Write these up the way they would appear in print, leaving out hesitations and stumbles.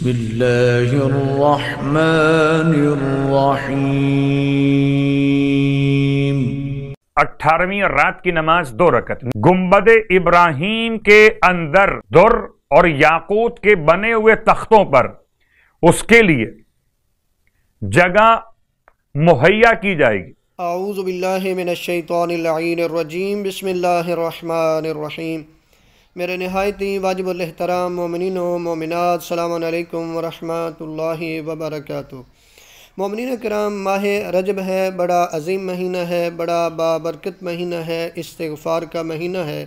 بسم اللہ الرحمن الرحیم۔ 18ویں رات کی نماز 2 رکعت۔ گنبد ابراہیم کے اندر در اور یاقوت کے بنے ہوئے تختوں پر اس کے لیے جگہ مہیا کی جائے گی۔ اعوذ باللہ من الشیطان اللعین الرجیم، بسم اللہ الرحمن الرحیم۔ میرے نہایتی واجب الاحترام مومنین و مومنات، السلام علیکم ورحمۃ اللہ وبرکاتہ۔ مومنین کرام، ماہ رجب ہے، بڑا عظیم مہینہ ہے، بڑا بابرکت مہینہ ہے، استغفار کا مہینہ ہے،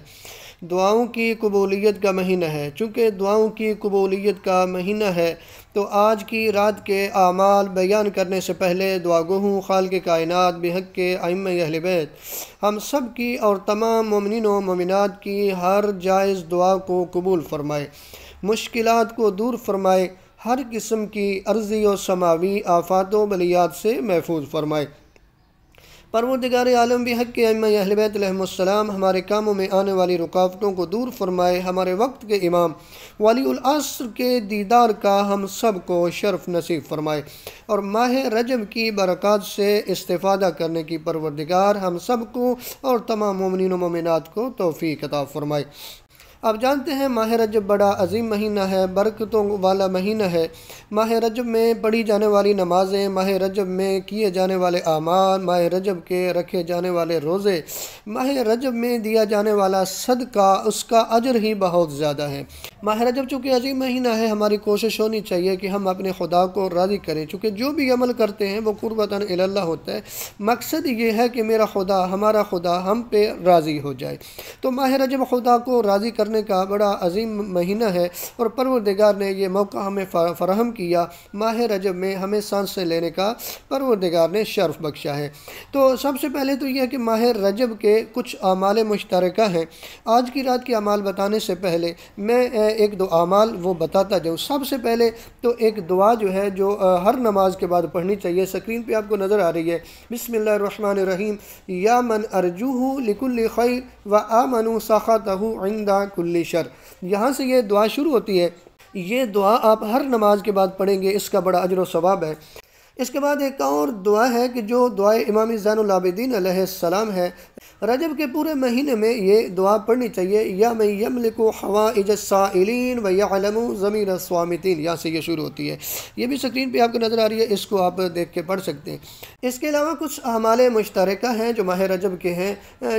دعاؤں کی قبولیت کا مہینہ ہے۔ چونکہ دعاؤں کی قبولیت کا مہینہ ہے تو آج کی رات کے اعمال بیان کرنے سے پہلے دعا گو ہوں خالق کائنات بحق کے ائمہ اہل بیت ہم سب کی اور تمام مومنین و مومنات کی ہر جائز دعا کو قبول فرمائے، مشکلات کو دور فرمائے، ہر قسم کی ارضی و سماوی آفات و بلیات سے محفوظ فرمائے۔ پروردگار عالم بحق کے ائمہ اہل بیت علیہم السلام ہمارے کاموں میں آنے والی رکاوٹوں کو دور فرمائے، ہمارے وقت کے امام ولی العصر کے دیدار کا ہم سب کو شرف نصیب فرمائے، اور ماہ رجب کی برکات سے استفادہ کرنے کی پروردگار ہم سب کو اور تمام مومنین و مومنات کو توفیق عطا فرمائے۔ آپ جانتے ہیں ماہ رجب بڑا عظیم مہینہ ہے، برکتوں والا مہینہ ہے۔ ماہ رجب میں پڑھی جانے والی نمازیں، ماہ رجب میں کیے جانے والے اعمال، ماہ رجب کے رکھے جانے والے روزے، ماہ رجب میں دیا جانے والا صدقہ، اس کا اجر ہی بہت زیادہ ہے۔ ماہ رجب چونکہ عظیم مہینہ ہے، ہماری کوشش ہونی چاہیے کہ ہم اپنے خدا کو راضی کریں، چونکہ جو بھی عمل کرتے ہیں وہ قربتاً الی اللہ ہوتا ہے۔ مقصد یہ ہے کہ میرا خدا، ہمارا خدا ہم پہ راضی ہو جائے۔ تو ماہ رجب خدا کو راضی کرنے کا بڑا عظیم مہینہ ہے، اور پروردگار نے یہ موقع ہمیں فراہم کیا۔ ماہ رجب میں ہمیں سانسیں لینے کا پروردگار نے شرف بخشا ہے۔ تو سب سے پہلے تو یہ ہے کہ ماہ رجب کے کچھ اعمال مشترکہ ہیں۔ آج کی رات کے اعمال بتانے سے پہلے میں ایک دو اعمال وہ بتاتا جاؤں۔ سب سے پہلے تو ایک دعا جو ہے جو ہر نماز کے بعد پڑھنی چاہیے، سکرین پہ آپ کو نظر آ رہی ہے۔ بسم اللہ الرحمن الرحیم، یا من ارجوہ لکل خیر و آمنوا سخطہ عند کل شر۔ یہاں سے یہ دعا شروع ہوتی ہے۔ یہ دعا آپ ہر نماز کے بعد پڑھیں گے، اس کا بڑا اجر و ثواب ہے۔ اس کے بعد ایک اور دعا ہے کہ جو دعائے امام زین العابدین علیہ السلام ہے، رجب کے پورے مہینے میں یہ دعا پڑھنی چاہیے۔ یا من یملک حوائج السائلین و یعلم ضمیر الصامتین، یہاں سے یہ شروع ہوتی ہے۔ یہ بھی سکرین پہ آپ کو نظر آ رہی ہے، اس کو آپ دیکھ کے پڑھ سکتے ہیں۔ اس کے علاوہ کچھ اعمال مشترکہ ہیں جو ماہ رجب کے ہیں،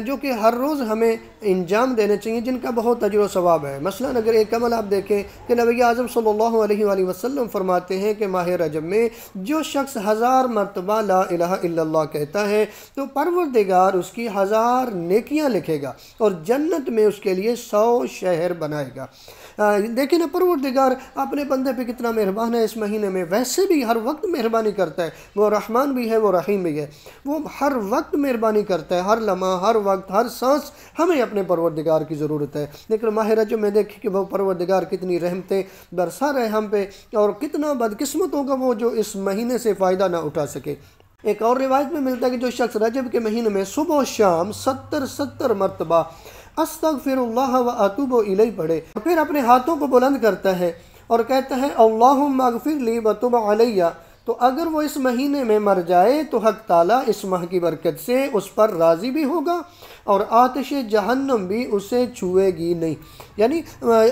جو کہ ہر روز ہمیں انجام دینے چاہیے، جن کا بہت اجر و ثواب ہے۔ مثلا اگر ایک عمل آپ دیکھیں کہ نبی اعظم صلی اللہ علیہ وآلہ وسلم فرماتے ہیں کہ ماہ رجب میں جو شخص 1000 مرتبہ لا الہ الا اللہ کہتا ہے تو پروردگار اس کی 1000 نیکیاں لکھے گا، اور جنت میں اس کے لیے 100 شہر بنائے گا۔ دیکھیں نا، پروردگار اپنے بندے پہ کتنا مہربان ہے۔ اس مہینے میں ویسے بھی ہر وقت مہربانی کرتا ہے، وہ رحمان بھی ہے، وہ رحیم بھی ہے، وہ ہر وقت مہربانی کرتا ہے، ہر لمحہ، ہر وقت، ہر سانس ہمیں اپنے پروردگار کی ضرورت ہے۔ لیکن ماہ رجب میں دیکھیں کہ وہ پروردگار کتنی رحمتیں برسا رہے ہم پہ، اور کتنا بدقسمت ہوگا وہ جو اس مہینے سے فائدہ نہ اٹھا سکے۔ ایک اور روایت میں ملتا ہے کہ جو شخص رجب کے مہینے میں صبح و شام 70 مرتبہ استغفر اللہ و اتوب الیہ پڑھے، پھر اپنے ہاتھوں کو بلند کرتا ہے اور کہتا ہے اللہم اغفر لی وتب علیہ، تو اگر وہ اس مہینے میں مر جائے تو حق تعالیٰ اس ماہ کی برکت سے اس پر راضی بھی ہوگا، اور آتش جہنم بھی اسے چھوئے گی نہیں۔ یعنی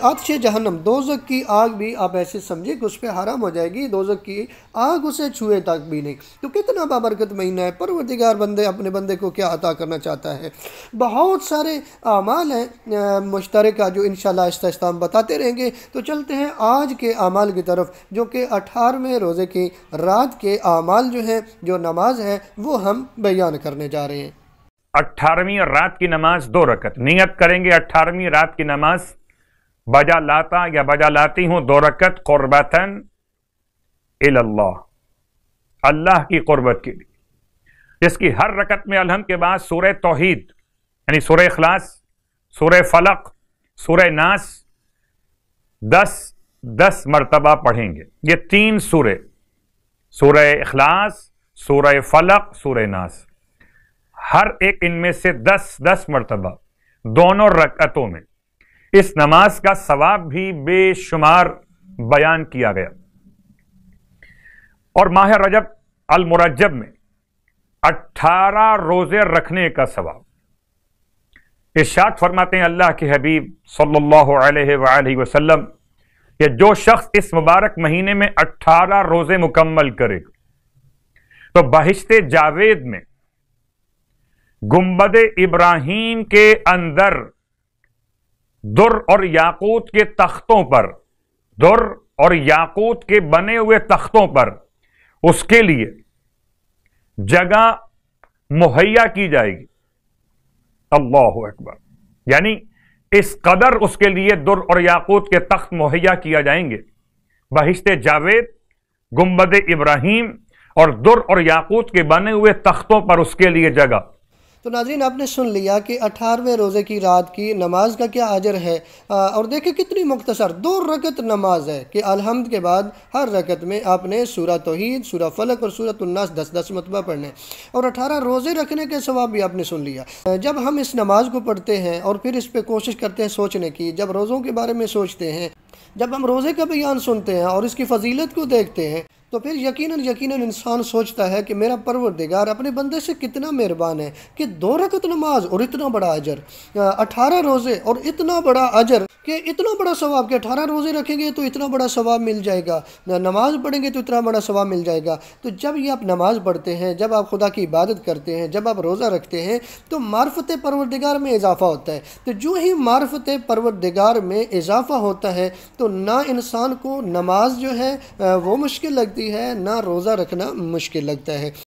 آتش جہنم، دوزخ کی آگ بھی آپ ایسے سمجھے کہ اس پہ حرام ہو جائے گی، دوزخ کی آگ اسے چھوئے تک بھی نہیں۔ تو کتنا بابرکت مہینہ ہے، پروردگار اپنے بندے کو کیا عطا کرنا چاہتا ہے۔ بہت سارے اعمال ہیں مشترکہ جو انشاءاللہ آہستہ آہستہ ہم بتاتے رہیں گے۔ تو چلتے ہیں آج کے اعمال کی طرف، جو کہ 18ویں روزے کی رات کے اعمال جو ہیں، جو نماز ہے، وہ ہم بیان کرنے جا رہے ہیں۔ 18ویں رات کی نماز 2 رکعت۔ نیت کریں گے 18ویں رات کی نماز بجا لاتا یا بجا لاتی ہوں 2 رکعت قربتاً الی اللہ، اللہ کی قربت کے لیے، جس کی ہر رکعت میں الحمد کے بعد سورہ توحید یعنی سورہ اخلاص، سورہ فلق، سورہ ناس 10 مرتبہ پڑھیں گے۔ یہ 3 سورے، سورہ اخلاص، سورہ فلق، سورہ ناس، ہر ایک ان میں سے 10 مرتبہ دونوں رکعتوں میں۔ اس نماز کا ثواب بھی بے شمار بیان کیا گیا۔ اور ماہ رجب المرجب میں 18 روزے رکھنے کا ثواب۔ ارشاد فرماتے ہیں اللہ کے حبیب صلی اللہ علیہ وآلہ وسلم کہ جو شخص اس مبارک مہینے میں 18 روزے مکمل کرے تو بہشت جاوید میں گنبد ابراہیم کے اندر در اور یاقوت کے تختوں پر، در اور یاقوت کے بنے ہوئے تختوں پر اس کے لیے جگہ مہیا کی جائے گی۔ اللہ اکبر، یعنی اس قدر اس کے لیے در اور یاقوت کے تخت مہیا کیا جائیں گے، بہشت جاوید، گنبد ابراہیم اور در اور یاقوت کے بنے ہوئے تختوں پر اس کے لیے جگہ۔ تو ناظرین آپ نے سن لیا کہ 18ویں روزے کی رات کی نماز کا کیا اجر ہے، اور دیکھیں کتنی مختصر 2 رکعت نماز ہے کہ الحمد کے بعد ہر رکعت میں آپ نے سورہ توحید، سورہ فلق اور سورۃ الناس 10 مرتبہ پڑھنے، اور 18 روزے رکھنے کے ثواب بھی آپ نے سن لیا۔ جب ہم اس نماز کو پڑھتے ہیں اور پھر اس پہ کوشش کرتے ہیں سوچنے کی، جب روزوں کے بارے میں سوچتے ہیں، جب ہم روزے کا بیان سنتے ہیں اور اس کی فضیلت کو دیکھتے ہیں، تو پھر یقیناً انسان سوچتا ہے کہ میرا پروردگار اپنے بندے سے کتنا مہربان ہے کہ 2 رکعت نماز اور اتنا بڑا اجر، 18 روزے اور اتنا بڑا اجر، کہ اتنا بڑا ثواب کہ 18 روزے رکھیں گے تو اتنا بڑا ثواب مل جائے گا، نماز پڑھیں گے تو اتنا بڑا ثواب مل جائے گا۔ تو جب یہ آپ نماز پڑھتے ہیں، جب آپ خدا کی عبادت کرتے ہیں، جب آپ روزہ رکھتے ہیں، تو معرفت پروردگار میں اضافہ ہوتا ہے۔ تو جو ہی معرفت پروردگار میں اضافہ ہوتا ہے تو نہ انسان کو نماز جو ہے وہ مشکل لگتی ہے، نہ روزہ رکھنا مشکل لگتا ہے۔